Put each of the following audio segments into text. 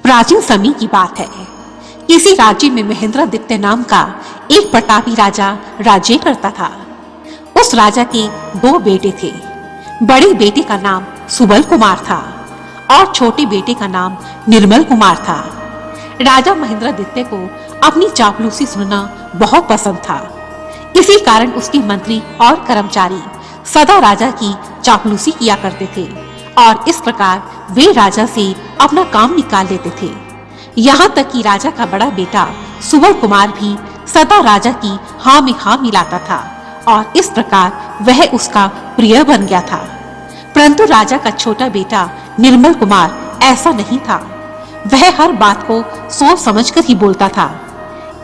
प्राचीन समय की बात है। किसी राज्य में महेंद्रादित्य नाम का एक प्रतापी राजा राज्य करता था। उस राजा के दो बेटे थे। बड़े बेटे का नाम सुबल कुमार था और छोटे बेटे का नाम निर्मल कुमार था। राजा महेंद्रादित्य को अपनी चापलूसी सुनना बहुत पसंद था। इसी कारण उसके मंत्री और कर्मचारी सदा राजा की चापलूसी किया करते थे और इस प्रकार वे राजा से अपना काम निकाल लेते थे। यहाँ तक कि राजा का बड़ा बेटा सुबल कुमार भी सदा राजा की हाँ में हाँ मिलाता था और इस प्रकार वह उसका प्रिय बन गया था। परंतु राजा का छोटा बेटा निर्मल कुमार ऐसा नहीं था। वह हर बात को सोच समझकर ही बोलता था।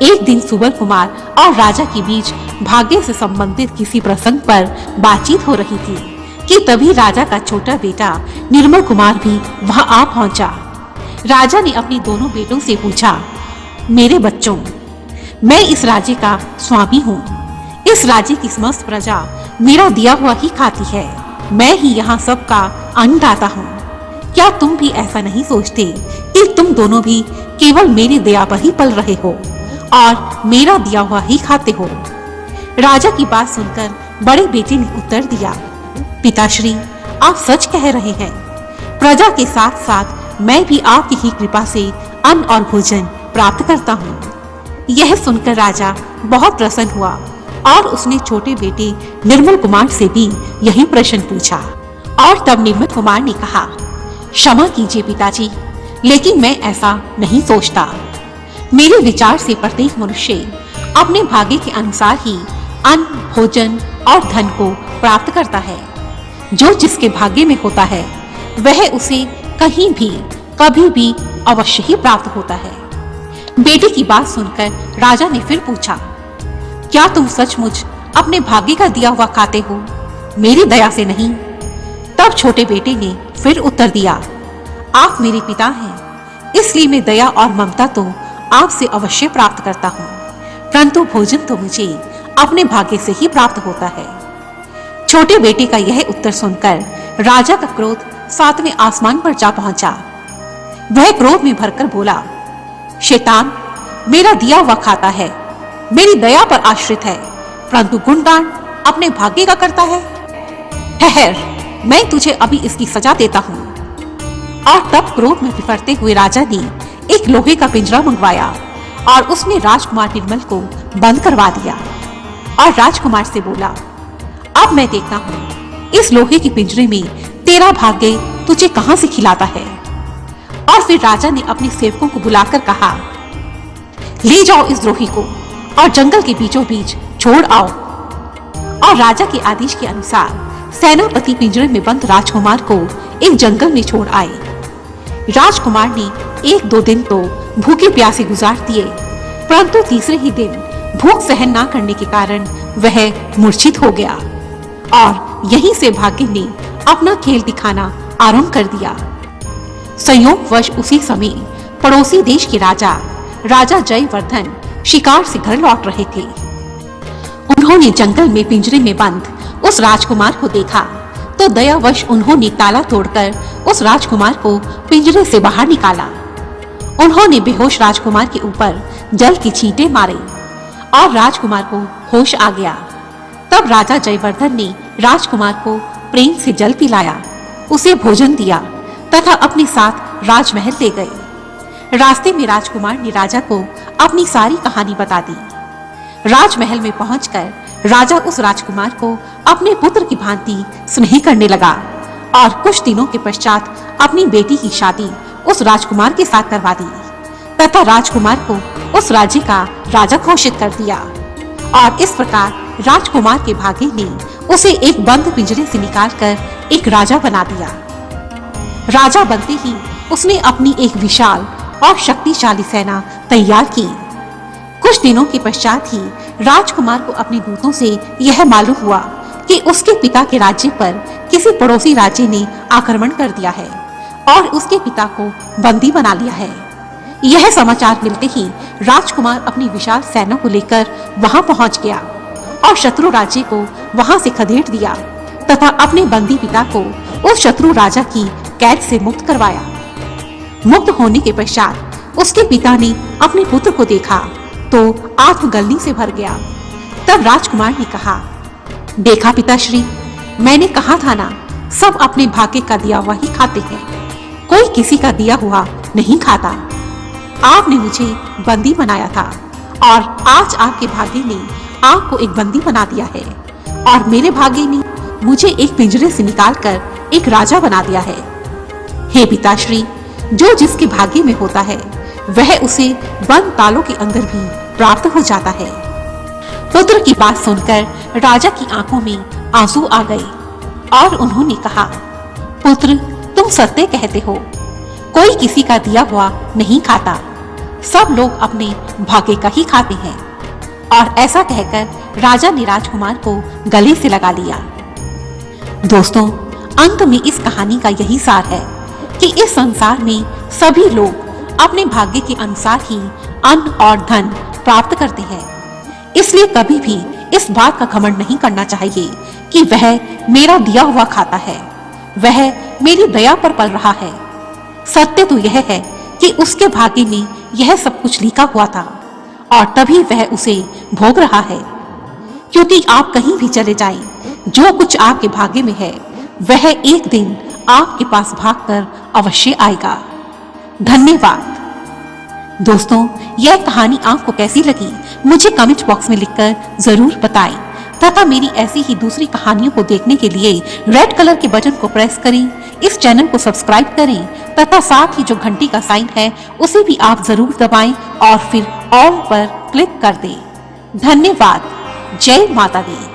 एक दिन सुबल कुमार और राजा के बीच भाग्य से संबंधित किसी प्रसंग पर बातचीत हो रही थी कि तभी राजा का छोटा बेटा निर्मल कुमार भी वहां आ पहुंचा। राजा ने अपने दोनों बेटों से पूछा, मेरे बच्चों, मैं इस राज्य का स्वामी हूँ। इस राज्य की समस्त प्रजा मेरा दिया हुआ ही खाती है। मैं ही यहाँ सबका अन्नदाता हूँ। क्या तुम भी ऐसा नहीं सोचते कि तुम दोनों भी केवल मेरी दया पर ही पल रहे हो और मेरा दिया हुआ ही खाते हो? राजा की बात सुनकर बड़े बेटे ने उत्तर दिया, पिताश्री, आप सच कह रहे हैं। प्रजा के साथ साथ मैं भी आपकी ही कृपा से अन्न और भोजन प्राप्त करता हूँ। यह सुनकर राजा बहुत प्रसन्न हुआ और उसने छोटे बेटे निर्मल कुमार से भी यही प्रश्न पूछा। और तब निर्मल कुमार ने कहा, क्षमा कीजिए पिताजी, लेकिन मैं ऐसा नहीं सोचता। मेरे विचार से प्रत्येक मनुष्य अपने भाग्य के अनुसार ही अन्न, भोजन और धन को प्राप्त करता है। जो जिसके भाग्य में होता है वह उसे कहीं भी कभी भी अवश्य ही प्राप्त होता है। बेटे की बात सुनकर राजा ने फिर पूछा, क्या तुम सचमुच अपने भाग्य का दिया हुआ खाते हो, मेरी दया से नहीं? तब छोटे बेटे ने फिर उत्तर दिया, आप मेरे पिता हैं, इसलिए मैं दया और ममता तो आपसे अवश्य प्राप्त करता हूँ, परंतु भोजन तो मुझे अपने भाग्य से ही प्राप्त होता है। छोटे बेटे का यह उत्तर सुनकर राजा का क्रोध सातवें आसमान पर जा पहुंचा। वह क्रोध में भरकर बोला, शैतान, मेरा दिया हुआ खाता है, मेरी दया पर आश्रित है, परंतु गुणगान अपने भाग्य का करता है। ठहर, मैं तुझे अभी इसकी सजा देता हूँ। और तब क्रोध में बिफरते हुए राजा ने एक लोहे का पिंजरा मंगवाया और उसमें राजकुमार निर्मल को बंद करवा दिया और राजकुमार से बोला, अब मैं देखता हूँ इस लोहे के पिंजरे में तेरा भाग्य तुझे कहाँ से खिलाता है। और फिर राजा ने अपने सेवकों को बुलाकर कहा, ले जाओ इस द्रोही को और जंगल के बीचों बीच छोड़ आओ। और राजा के आदेश के अनुसार सेनापति पिंजरे में बंद राजकुमार को एक जंगल में छोड़ आए। राजकुमार ने 1-2 दिन तो भूखे प्यासे गुजार दिए, परंतु तीसरे ही दिन भूख सहन ना करने के कारण वह मूर्छित हो गया और यहीं से भाग्य ने अपना खेल दिखाना आरंभ कर दिया। संयोगवश उसी समय पड़ोसी देश के राजा जयवर्धन शिकार से घर लौट रहे थे। उन्होंने जंगल में पिंजरे में बंद उस राजकुमार को देखा तो दयावश उन्होंने ताला तोड़कर उस राजकुमार को पिंजरे से बाहर निकाला। उन्होंने बेहोश राजकुमार के ऊपर जल की छींटे मारे और राजकुमार को होश आ गया। तब राजा जयवर्धन ने राजकुमार को प्रेम से जल पिलाया, उसे भोजन दिया तथा अपने साथ राजमहल ले गए। रास्ते में राजकुमार ने राजा को अपनी सारी कहानी बता दी। राजमहल में पहुंचकर राजा उस राजकुमार को अपने पुत्र की भांति स्नेह करने लगा और कुछ दिनों के पश्चात अपनी बेटी की शादी उस राजकुमार के साथ करवा दी तथा राजकुमार को उस राज्य का राजा घोषित कर दिया। और इस प्रकार राजकुमार के भाग्य ने उसे एक बंद पिंजरे से निकालकर एक राजा बना दिया। राजा बनते ही उसने अपनी एक विशाल और शक्तिशाली सेना तैयार की। कुछ दिनों के पश्चात ही राजकुमार को अपने दूतों से यह मालूम हुआ कि उसके पिता के राज्य पर किसी पड़ोसी राज्य ने आक्रमण कर दिया है और उसके पिता को बंदी बना लिया है। यह समाचार मिलते ही राजकुमार अपनी विशाल सेना को लेकर वहां पहुंच गया और शत्रु राज्य को वहां से खदेड़ दिया तथा अपने बंदी पिता को उस शत्रु राजा की कैद से मुक्त करवाया। मुक्त होने के पश्चात उसके पिता ने अपने पुत्र को देखा तो आंख गलनी से भर गया। तब राजकुमार ने कहा, देखा पिताश्री, मैंने कहा था ना, सब अपने भाग्य का दिया हुआ ही खाते हैं, कोई किसी का दिया हुआ नहीं खाता। आपने मुझे बंदी बनाया था और आज आपके भाग्य ने आपको एक बंदी बना दिया है और मेरे भाग्य ने मुझे एक पिंजरे से निकालकर एक राजा बना दिया है। हे पिताश्री, जो जिसके भाग्य में होता है वह उसे बंद तालों के अंदर भी प्राप्त हो जाता है। पुत्र की बात सुनकर राजा की आंखों में आंसू आ गए और उन्होंने कहा, पुत्र, तुम सत्य कहते हो, कोई किसी का दिया हुआ नहीं खाता, सब लोग अपने भाग्य का ही खाते हैं। और ऐसा कहकर राजा ने राजकुमार को गले से लगा लिया। दोस्तों, अंत में इस कहानी का यही सार है कि इस संसार में सभी लोग अपने भाग्य के अनुसार ही अन्न और धन प्राप्त करते हैं। इसलिए कभी भी इस बात का घमंड नहीं करना चाहिए कि वह मेरा दिया हुआ खाता है, वह मेरी दया पर पल रहा है। सत्य तो यह है कि उसके भाग्य में यह सब कुछ लिखा हुआ था और तभी वह उसे भोग रहा है। क्योंकि आप कहीं भी चले जाएं, जो कुछ आपके भाग्य में है वह एक दिन आपके पास भागकर अवश्य आएगा। धन्यवाद। दोस्तों, यह कहानी आपको कैसी लगी मुझे कमेंट बॉक्स में लिखकर जरूर बताएं तथा मेरी ऐसी ही दूसरी कहानियों को देखने के लिए रेड कलर के बटन को प्रेस करें, इस चैनल को सब्सक्राइब करें तथा साथ ही जो घंटी का साइन है उसे भी आप जरूर दबाएं और फिर ऑल पर क्लिक कर दें। धन्यवाद। जय माता दी।